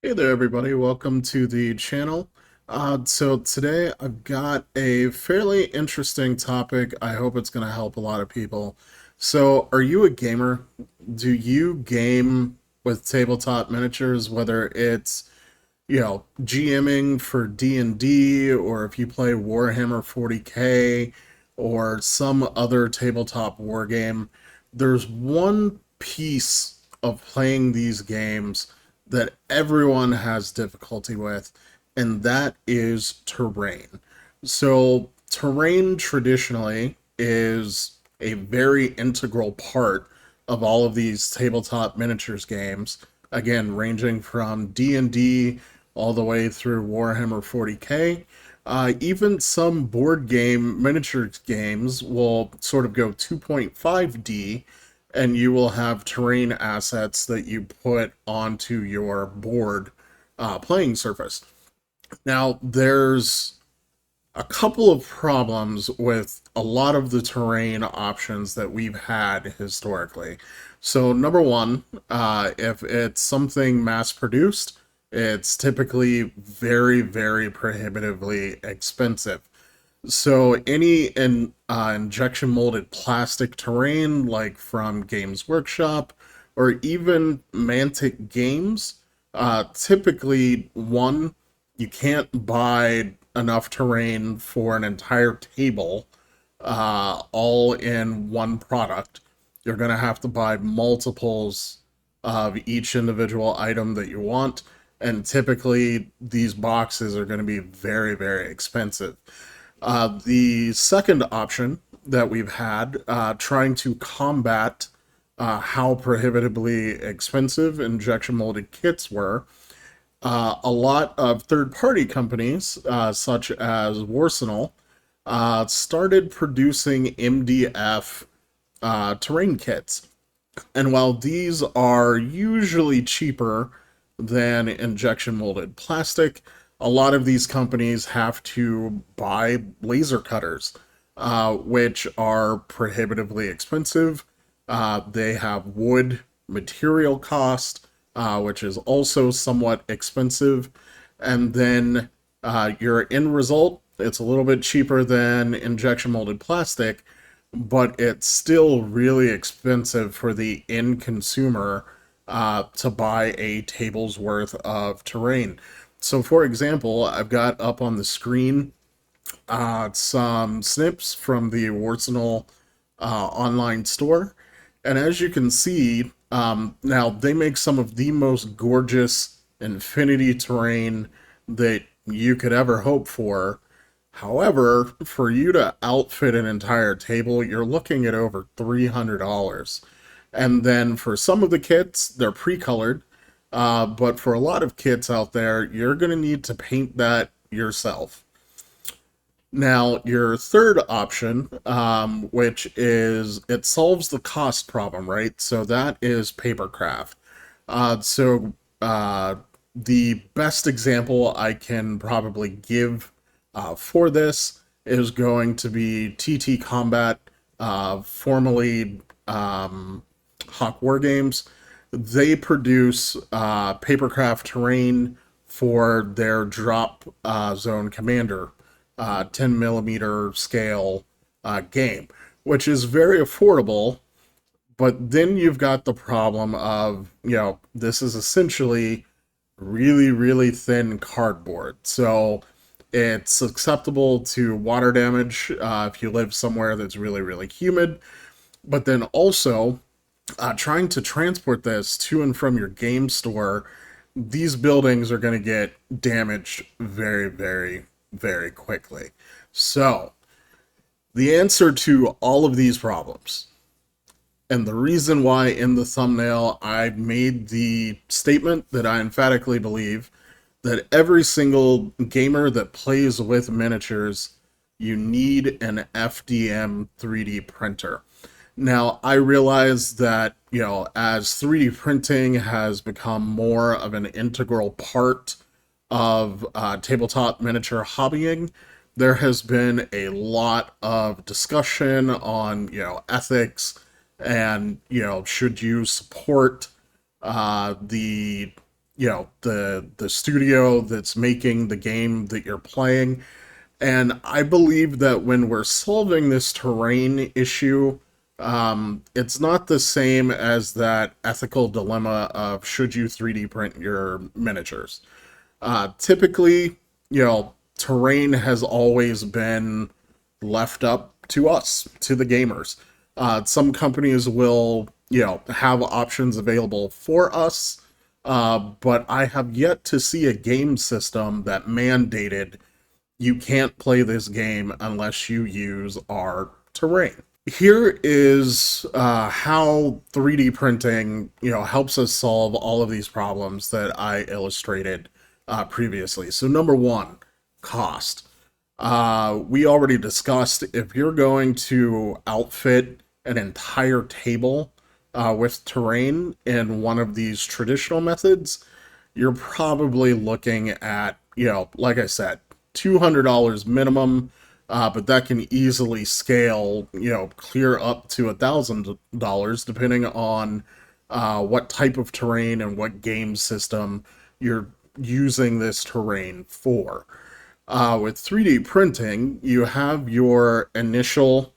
Hey there, everybody. Welcome to the channel. So today I've got a fairly interesting topic. I hope it's going to help a lot of people. So, are you a gamer? Do you game with tabletop miniatures, whether it's, GMing for D&D, or if you play Warhammer 40K, or some other tabletop war game? There's one piece of playing these games that everyone has difficulty with, and that is terrain. So, terrain traditionally is a very integral part of all of these tabletop miniatures games. Again, ranging from D&D all the way through Warhammer 40K. Even some board game miniature games will sort of go 2.5D, and you will have terrain assets that you put onto your board playing surface. Now, there's a couple of problems with a lot of the terrain options that we've had historically. So, number one, if it's something mass produced, it's typically very, very prohibitively expensive. So injection molded plastic terrain, like from Games Workshop or even Mantic Games, typically one, you can't buy enough terrain for an entire table, all in one product. You're going to have to buy multiples of each individual item that you want, and typically these boxes are going to be very, very expensive. The second option that we've had, trying to combat how prohibitively expensive injection molded kits were, a lot of third party companies, such as Warsenal, started producing MDF terrain kits. And while these are usually cheaper than injection molded plastic, a lot of these companies have to buy laser cutters, which are prohibitively expensive. They have wood material cost, which is also somewhat expensive. And then your end result, it's a little bit cheaper than injection molded plastic, but it's still really expensive for the end consumer to buy a table's worth of terrain. So, for example, I've got up on the screen some snips from the Warsenal online store. And as you can see, now they make some of the most gorgeous infinity terrain that you could ever hope for. However, for you to outfit an entire table, you're looking at over $300. And then for some of the kits, they're pre-colored, but for a lot of kits out there, you're going to need to paint that yourself. Now, your third option, which is it solves the cost problem, right? So that is papercraft. So the best example I can probably give for this is going to be TT Combat, formerly Hawk War Games. They produce papercraft terrain for their drop zone commander 10 millimeter scale game, which is very affordable. But then you've got the problem of, this is essentially really, really thin cardboard. So it's susceptible to water damage if you live somewhere that's really, really humid. But then also, trying to transport this to and from your game store, these buildings are going to get damaged very, very, very quickly. So, the answer to all of these problems, and the reason why in the thumbnail I made the statement that I emphatically believe that every single gamer that plays with miniatures, you need an FDM 3D printer. Now, I realize that, as 3D printing has become more of an integral part of tabletop miniature hobbying, there has been a lot of discussion on, ethics and, should you support the the studio that's making the game that you're playing. And I believe that when we're solving this terrain issue, it's not the same as that ethical dilemma of should you 3D print your miniatures. Typically, terrain has always been left up to us, to the gamers. Some companies will, have options available for us, but I have yet to see a game system that mandated you can't play this game unless you use our terrain. Here is how 3D printing, helps us solve all of these problems that I illustrated previously. So number one, cost. We already discussed if you're going to outfit an entire table with terrain in one of these traditional methods, you're probably looking at, like I said, $200 minimum, but that can easily scale, clear up to $1,000 depending on what type of terrain and what game system you're using this terrain for. With 3D printing, you have your initial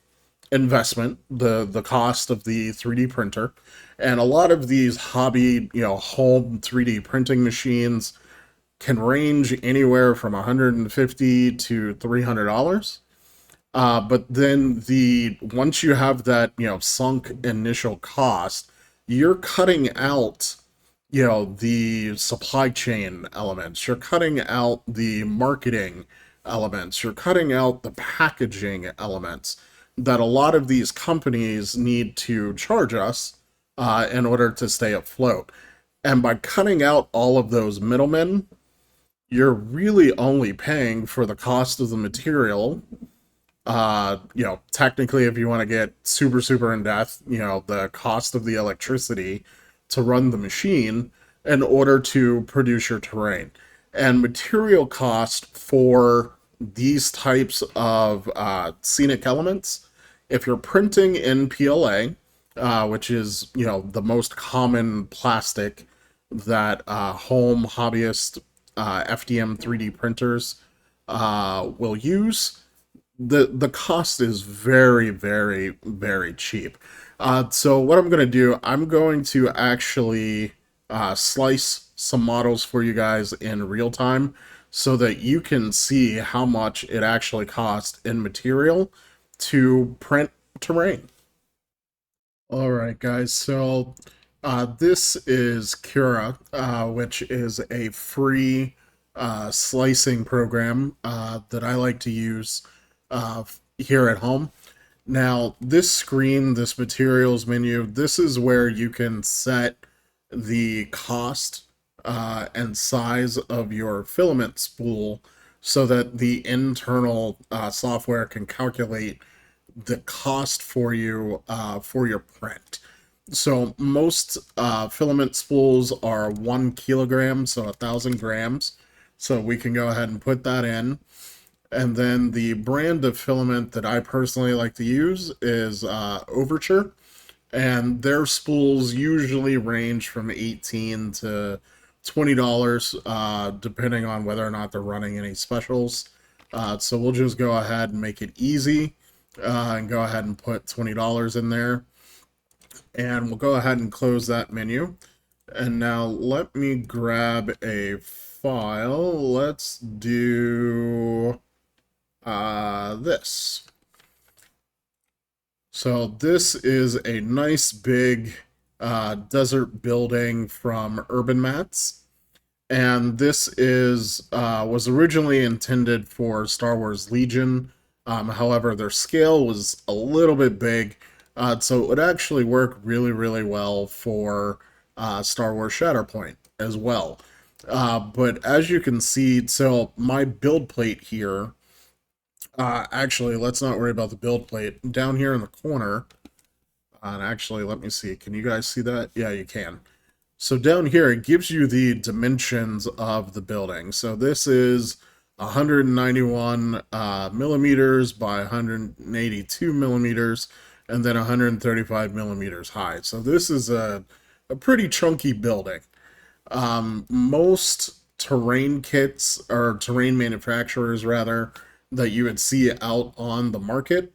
investment, the cost of the 3D printer, and a lot of these hobby, home 3D printing machines can range anywhere from $150 to $300. But then once you have that sunk initial cost, you're cutting out the supply chain elements. You're cutting out the marketing elements. You're cutting out the packaging elements that a lot of these companies need to charge us in order to stay afloat. And by cutting out all of those middlemen, you're really only paying for the cost of the material. Technically, if you want to get super, super in depth, the cost of the electricity to run the machine in order to produce your terrain. And material cost for these types of scenic elements, if you're printing in PLA, which is, the most common plastic that home hobbyist FDM 3D printers will use, the cost is very, very, very cheap. So what I'm going to do, I'm going to actually slice some models for you guys in real time so that you can see how much it actually costs in material to print terrain. All right, guys. So this is Cura, which is a free slicing program that I like to use here at home. Now, this screen, this materials menu, this is where you can set the cost and size of your filament spool so that the internal software can calculate the cost for you for your print. So most filament spools are 1 kilogram, so 1,000 grams. So we can go ahead and put that in. And then the brand of filament that I personally like to use is Overture. And their spools usually range from $18 to $20, depending on whether or not they're running any specials. So we'll just go ahead and make it easy and go ahead and put $20 in there. And we'll go ahead and close that menu. And now let me grab a file. Let's do this. So this is a nice big desert building from Urban Mats. And this is was originally intended for Star Wars Legion. However, their scale was a little bit big, so it would actually work really, really well for Star Wars Shatterpoint as well. But as you can see, so my build plate here, actually, let's not worry about the build plate. Down here in the corner, and actually, let me see, can you guys see that? Yeah, you can. So down here, it gives you the dimensions of the building. So this is 191 millimeters by 182 millimeters, and then 135 millimeters high. So this is a pretty chunky building. Most terrain kits, or terrain manufacturers rather, that you would see out on the market,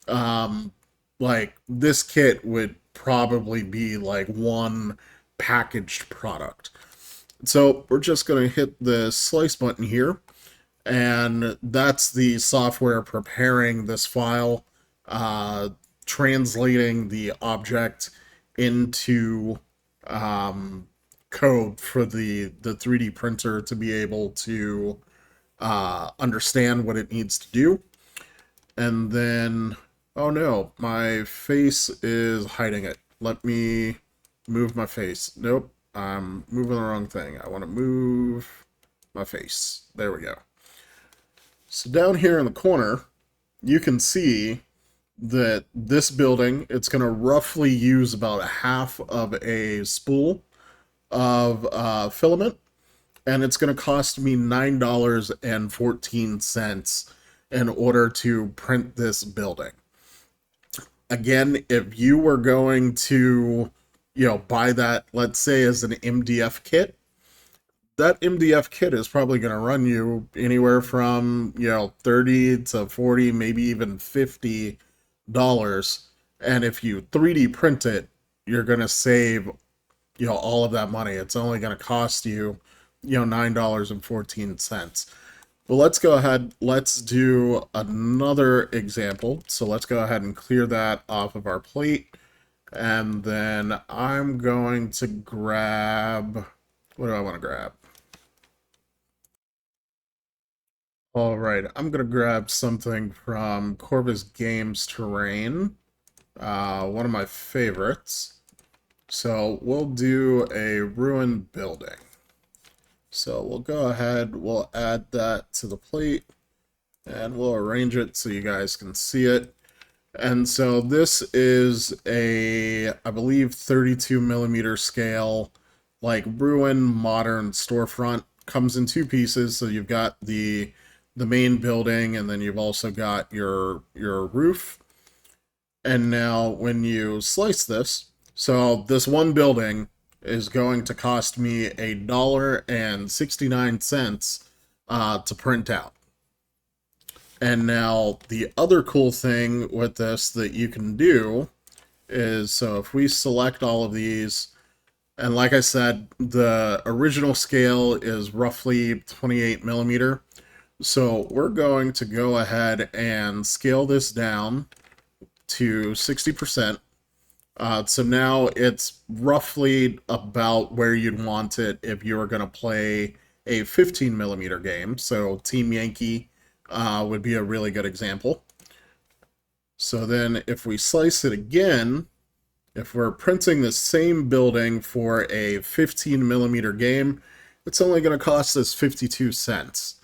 um, like this kit would probably be like one packaged product. So we're just going to hit the slice button here, and that's the software preparing this file, uh, translating the object into um, code for the 3D printer to be able to understand what it needs to do. And then, oh no, my face is hiding it. Let me move my face. Nope, I'm moving the wrong thing. I want to move my face. There we go. So down here in the corner, you can see that this building, it's going to roughly use about a half of a spool of filament, and it's going to cost me $9.14 in order to print this building. Again, if you were going to, buy that, let's say, as an MDF kit, that MDF kit is probably going to run you anywhere from, 30 to 40, maybe even $50. And if you 3D print it, you're going to save, all of that money. It's only going to cost you, $9.14. Well, let's go ahead. Let's do another example. So let's go ahead and clear that off of our plate. And then I'm going to grab, what do I want to grab? All right, I'm going to grab something from Corvus Games Terrain, one of my favorites. So we'll do a ruined building. So we'll go ahead, we'll add that to the plate, and we'll arrange it so you guys can see it. And so this is a, I believe, 32 millimeter scale, like ruin modern storefront. Comes in two pieces, so you've got the main building, and then you've also got your roof. And now when you slice this, so this one building is going to cost me $1.69 to print out. And now the other cool thing with this that you can do is, so if we select all of these, and like I said, the original scale is roughly 28 millimeter. So we're going to go ahead and scale this down to 60%. So now it's roughly about where you'd want it if you were going to play a 15 millimeter game. So Team Yankee would be a really good example. So then if we slice it again, if we're printing the same building for a 15 millimeter game, it's only going to cost us 52 cents.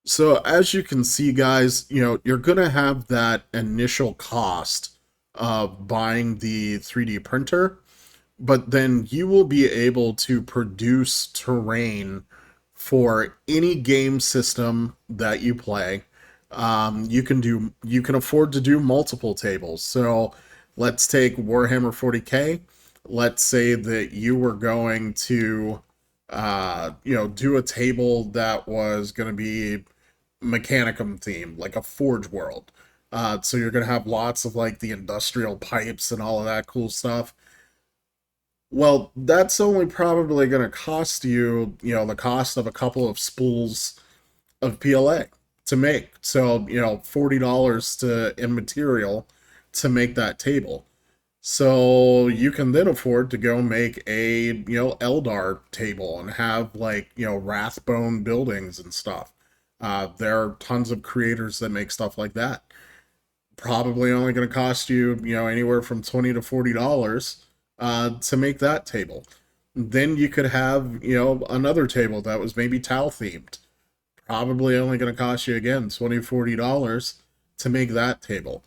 So as you can see, guys, you're going to have that initial cost of buying the 3D printer, but then you will be able to produce terrain for any game system that you play. You can afford to do multiple tables. So let's take Warhammer 40K. Let's say that you were going to, do a table that was going to be Mechanicum theme, like a Forge World. So you're going to have lots of like the industrial pipes and all of that cool stuff. Well, that's only probably going to cost you, the cost of a couple of spools of PLA to make. So, $40 to in material to make that table. So you can then afford to go make a, Eldar table and have like, Wrathbone buildings and stuff. There are tons of creators that make stuff like that. Probably only going to cost you, anywhere from $20 to $40 to make that table. Then you could have, another table that was maybe Tau themed. Probably only going to cost you again $20, $40 to make that table.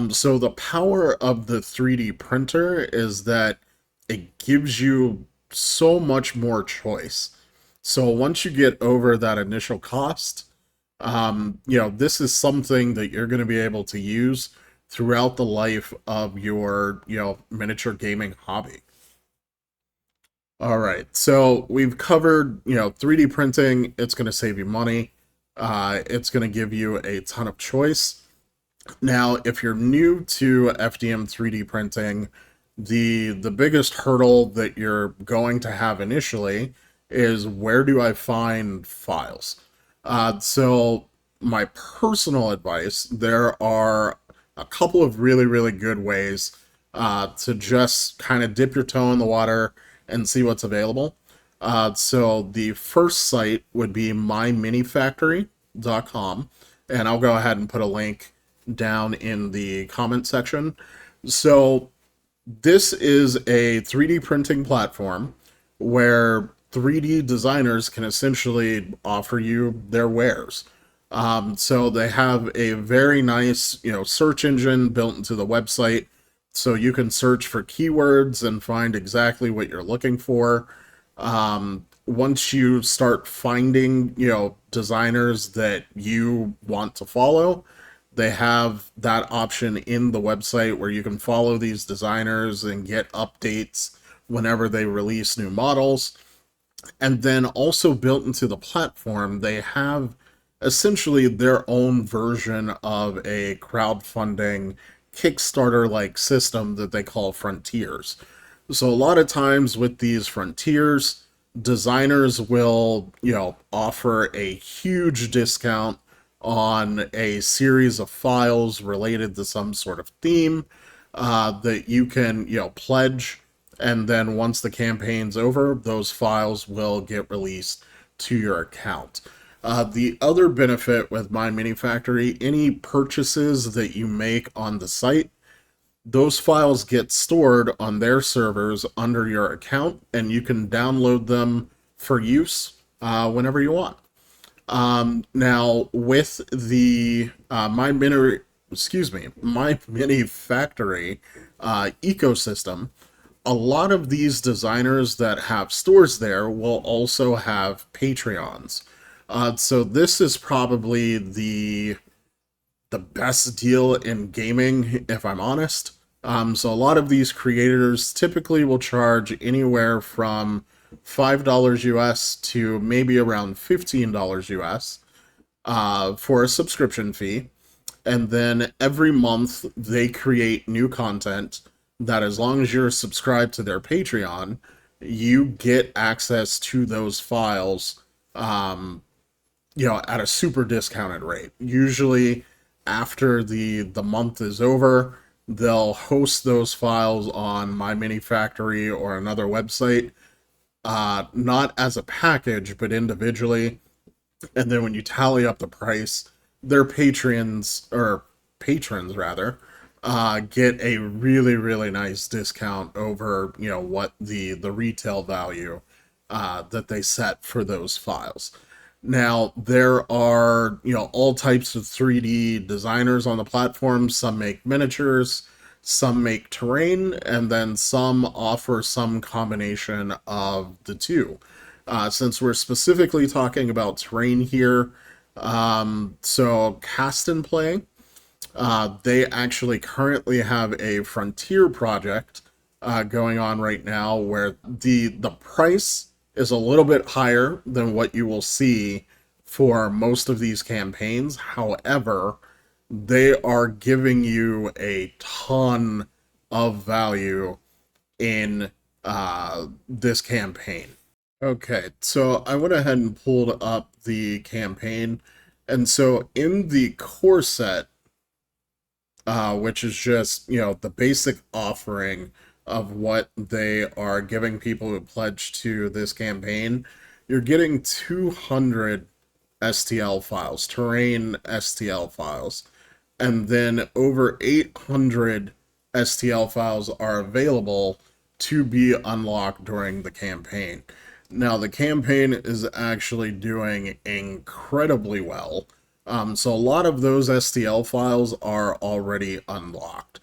So the power of the 3D printer is that it gives you so much more choice. So once you get over that initial cost, this is something that you're going to be able to use throughout the life of your, miniature gaming hobby. All right. So we've covered, 3D printing. It's going to save you money. It's going to give you a ton of choice. Now, if you're new to FDM 3D printing, the biggest hurdle that you're going to have initially is where do I find files? So my personal advice, there are a couple of really, really good ways to just kind of dip your toe in the water and see what's available. So the first site would be myminifactory.com, and I'll go ahead and put a link down in the comment section. So this is a 3D printing platform where 3D designers can essentially offer you their wares. So they have a very nice, search engine built into the website, so you can search for keywords and find exactly what you're looking for. Once you start finding, designers that you want to follow, they have that option in the website where you can follow these designers and get updates whenever they release new models. And then also built into the platform, they have essentially their own version of a crowdfunding Kickstarter like system that they call Frontiers. So a lot of times with these Frontiers, designers will, offer a huge discount on a series of files related to some sort of theme that you can, pledge, and then once the campaign's over, those files will get released to your account. The other benefit with My Mini Factory, any purchases that you make on the site, those files get stored on their servers under your account, and you can download them for use whenever you want. Now with the My Mini Factory ecosystem, a lot of these designers that have stores there will also have Patreons. So this is probably the best deal in gaming, if I'm honest. So a lot of these creators typically will charge anywhere from $5 US to maybe around $15 US for a subscription fee. And then every month they create new content that, as long as you're subscribed to their Patreon, you get access to those files, at a super discounted rate. Usually after the month is over, they'll host those files on My Mini Factory or another website, not as a package, but individually. And then when you tally up the price, their patrons rather, get a really, really nice discount over, what the retail value that they set for those files. Now, there are, all types of 3D designers on the platform. Some make miniatures, some make terrain, and then some offer some combination of the two. Since we're specifically talking about terrain here, so Cast and Play, they actually currently have a Frontier project going on right now where the price is a little bit higher than what you will see for most of these campaigns. However, they are giving you a ton of value in this campaign. Okay, so I went ahead and pulled up the campaign, and so in the core set, which is just, the basic offering of what they are giving people who pledge to this campaign, you're getting 200 STL files, terrain STL files, and then over 800 STL files are available to be unlocked during the campaign. Now, the campaign is actually doing incredibly well. So a lot of those STL files are already unlocked.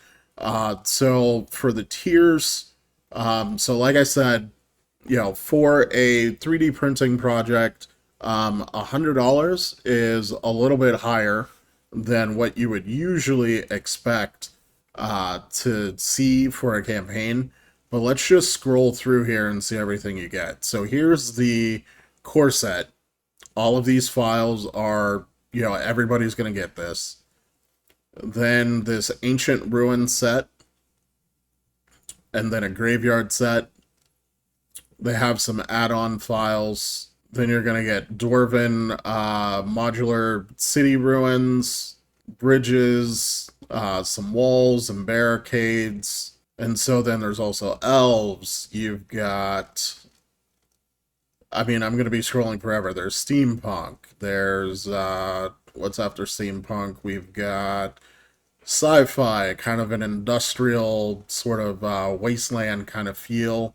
So for the tiers, so like I said, for a 3D printing project, $100 is a little bit higher than what you would usually expect to see for a campaign. But let's just scroll through here and see everything you get. So here's the core set. All of these files are, everybody's going to get this. Then this ancient ruin set, and then a graveyard set. They have some add-on files. Then you're going to get Dwarven modular city ruins, bridges, some walls and barricades. And so then there's also elves. You've got... I'm going to be scrolling forever. There's steampunk. There's, what's after steampunk? We've got sci-fi, kind of an industrial sort of wasteland kind of feel.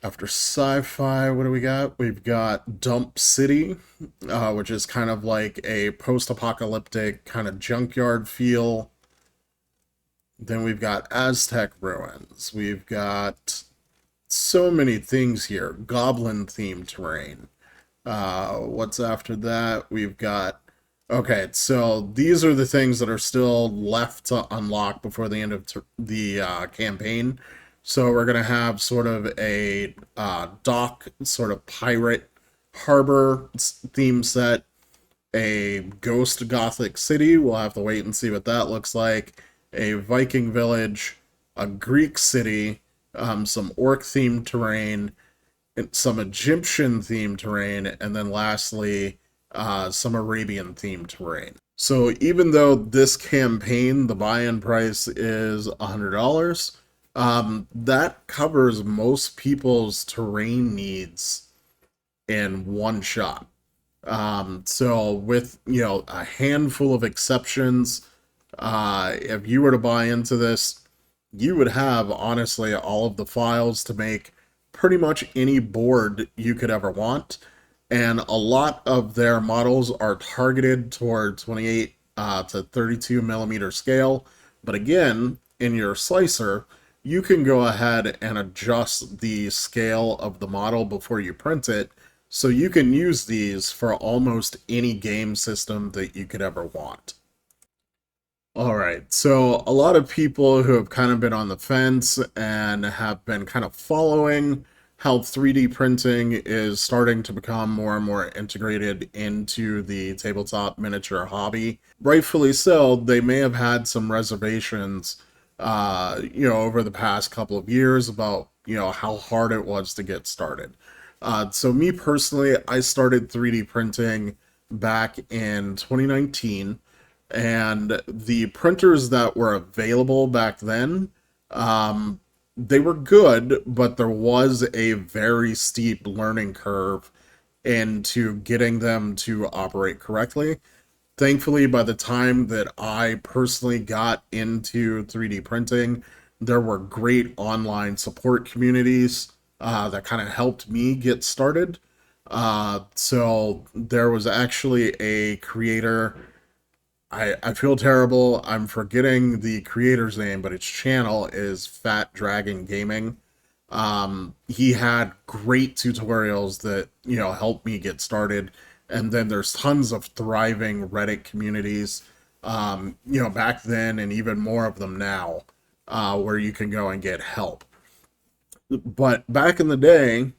After sci-fi, what do we got? We've got Dump City, which is kind of like a post-apocalyptic kind of junkyard feel. Then we've got Aztec ruins. We've got so many things here. Goblin-themed terrain. What's after that? We've got... Okay, so these are the things that are still left to unlock before the end of the campaign. So we're going to have sort of a dock, sort of pirate harbor theme set, a ghost gothic city. We'll have to wait and see what that looks like. A Viking village, a Greek city, some orc-themed terrain, some Egyptian-themed terrain, and then lastly, some Arabian-themed terrain. So even though this campaign, the buy-in price is $100, that covers most people's terrain needs in one shot. So with, a handful of exceptions, if you were to buy into this, you would have, honestly, all of the files to make pretty much any board you could ever want. And a lot of their models are targeted toward 28 to 32 millimeter scale. But again, in your slicer, you can go ahead and adjust the scale of the model before you print it, so you can use these for almost any game system that you could ever want. Alright, so a lot of people who have kind of been on the fence and have been kind of following how 3D printing is starting to become more and more integrated into the tabletop miniature hobby. Rightfully so, they may have had some reservations over the past couple of years about, how hard it was to get started. So me personally, I started 3D printing back in 2019, and the printers that were available back then, they were good, but there was a very steep learning curve into getting them to operate correctly. Thankfully, by the time that I personally got into 3D printing, there were great online support communities that kind of helped me get started. So there was actually a creator. I feel terrible. I'm forgetting the creator's name, but its channel is Fat Dragon Gaming. He had great tutorials that, helped me get started. And then there's tons of thriving Reddit communities, back then and even more of them now, where you can go and get help. But back in the day,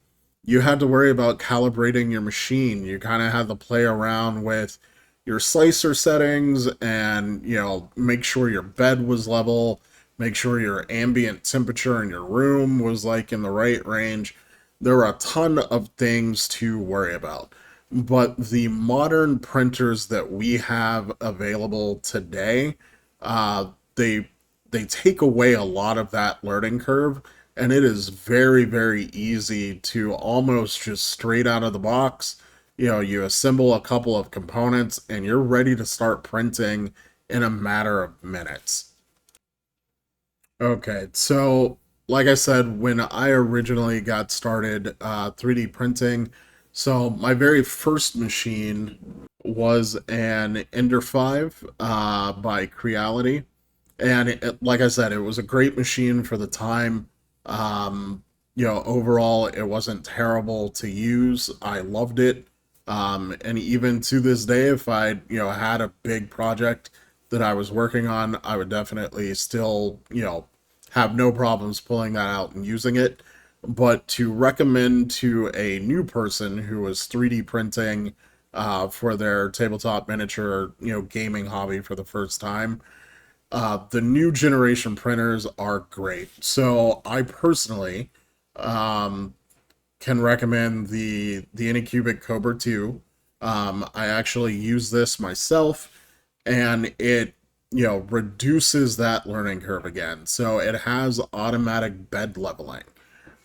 you had to worry about calibrating your machine. You kind of had to play around with your slicer settings and, make sure your bed was level, make sure your ambient temperature in your room was like in the right range. There are a ton of things to worry about. But the modern printers that we have available today, they take away a lot of that learning curve, and it is very, very easy to almost just straight out of the box, you assemble a couple of components and you're ready to start printing in a matter of minutes. Okay, so like I said, when I originally got started 3D printing, so my very first machine was an Ender 5 by Creality. And like I said, it was a great machine for the time. Overall, it wasn't terrible to use. I loved it. And even to this day, if I, had a big project that I was working on, I would definitely still, have no problems pulling that out and using it. But to recommend to a new person who is 3D printing for their tabletop miniature, gaming hobby for the first time, the new generation printers are great. So I personally um, can recommend the Anycubic Cobra 2. I actually use this myself, and it reduces that learning curve again. So it has automatic bed leveling.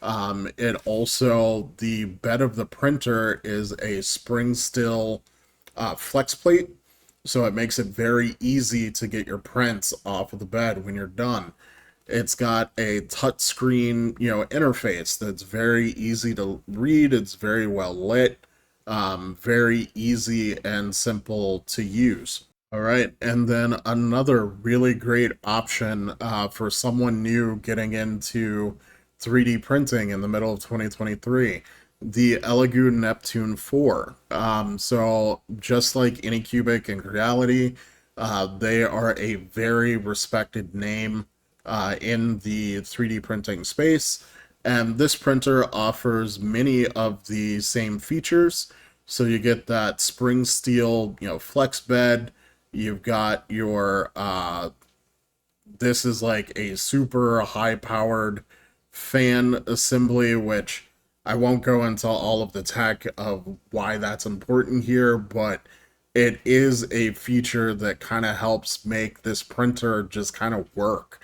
It also, the bed of the printer is a spring still flex plate, so it makes it very easy to get your prints off of the bed when you're done. It's got a touch screen, interface that's very easy to read. It's very well lit, very easy and simple to use. All right, and then another really great option for someone new getting into 3D printing in the middle of 2023, the Elegoo Neptune 4. So just like Anycubic and Creality, they are a very respected name in the 3D printing space, and this printer offers many of the same features. So you get that spring steel, flex bed. You've got your this is like a super high powered fan assembly, which I won't go into all of the tech of why that's important here, but it is a feature that kind of helps make this printer just kind of work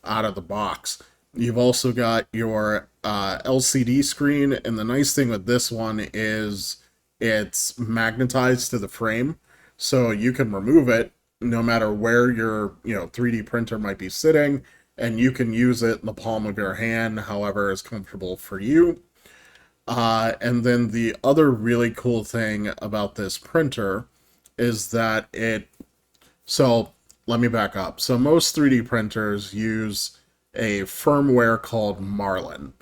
out of the box. You've also got your LCD screen, and the nice thing with this one is it's magnetized to the frame, so you can remove it no matter where your 3D printer might be sitting, and you can use it in the palm of your hand, however is comfortable for you. And then the other really cool thing about this printer is that so let me back up. So most 3D printers use a firmware called Marlin,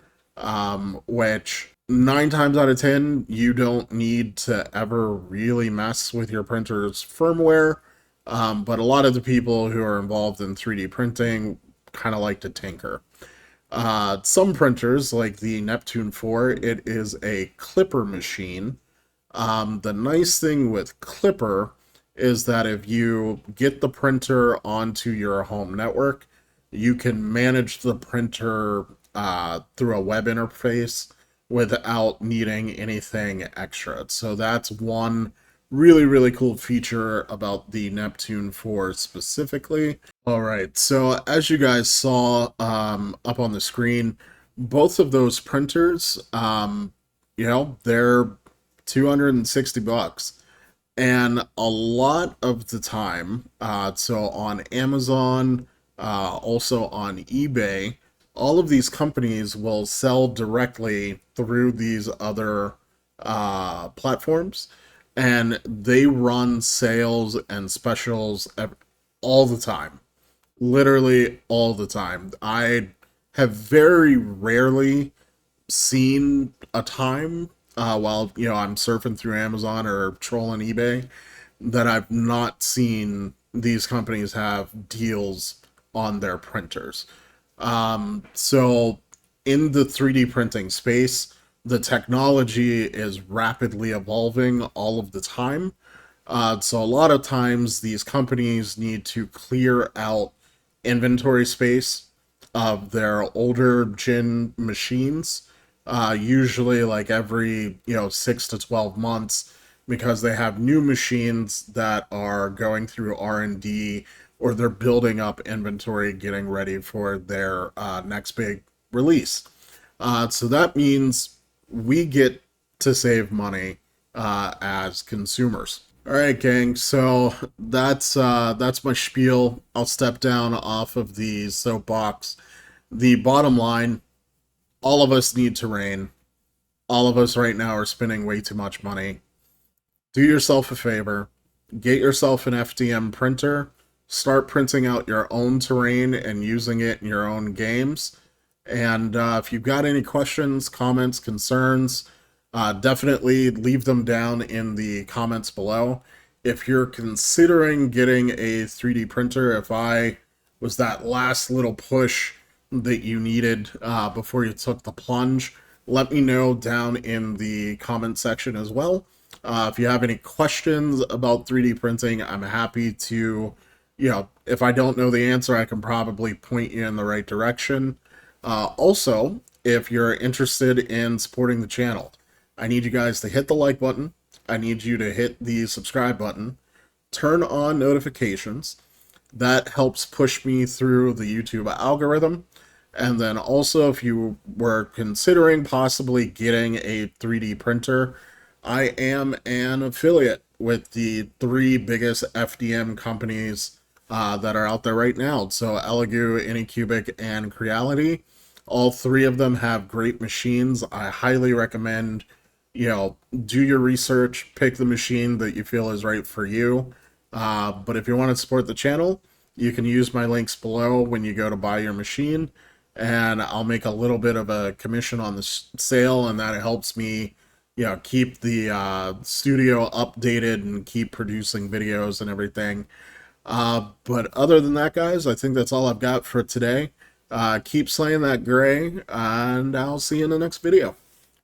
which 9 times out of 10, you don't need to ever really mess with your printer's firmware. But a lot of the people who are involved in 3D printing kind of like to tinker. Some printers, like the Neptune 4, it is a clipper machine. The nice thing with clipper is that if you get the printer onto your home network, you can manage the printer through a web interface without needing anything extra. So that's one really, really cool feature about the Neptune 4 specifically. All right, so as you guys saw up on the screen, both of those printers, they're 260 bucks. And a lot of the time, so on Amazon, also on eBay, all of these companies will sell directly through these other platforms, and they run sales and specials all the time, literally all the time. I have very rarely seen a time while I'm surfing through Amazon or trolling eBay that I've not seen these companies have deals on their printers. So in the 3D printing space, the technology is rapidly evolving all of the time. So a lot of times these companies need to clear out inventory space of their older gen machines, usually like every 6 to 12 months, because they have new machines that are going through R&D, or they're building up inventory, getting ready for their next big release. So that means we get to save money as consumers. All right, gang. So that's my spiel. I'll step down off of the soapbox. The bottom line: all of us need terrain. All of us right now are spending way too much money. Do yourself a favor. Get yourself an FDM printer. Start printing out your own terrain and using it in your own games. And if you've got any questions, comments, concerns, definitely leave them down in the comments below. If you're considering getting a 3D printer, if I was that last little push that you needed before you took the plunge, let me know down in the comment section as well. If you have any questions about 3D printing, I'm happy to, if I don't know the answer, I can probably point you in the right direction. Also, if you're interested in supporting the channel, I need you guys to hit the like button. I need you to hit the subscribe button, turn on notifications. That helps push me through the YouTube algorithm. And then also, if you were considering possibly getting a 3D printer, I am an affiliate with the three biggest FDM companies that are out there right now. So Elegoo, Anycubic, and Creality. All three of them have great machines. I highly recommend, do your research, pick the machine that you feel is right for you. But if you want to support the channel, you can use my links below when you go to buy your machine, and I'll make a little bit of a commission on the sale, and that helps me, keep the studio updated and keep producing videos and everything. But other than that, guys, I think that's all I've got for today. Keep slaying that gray, and I'll see you in the next video.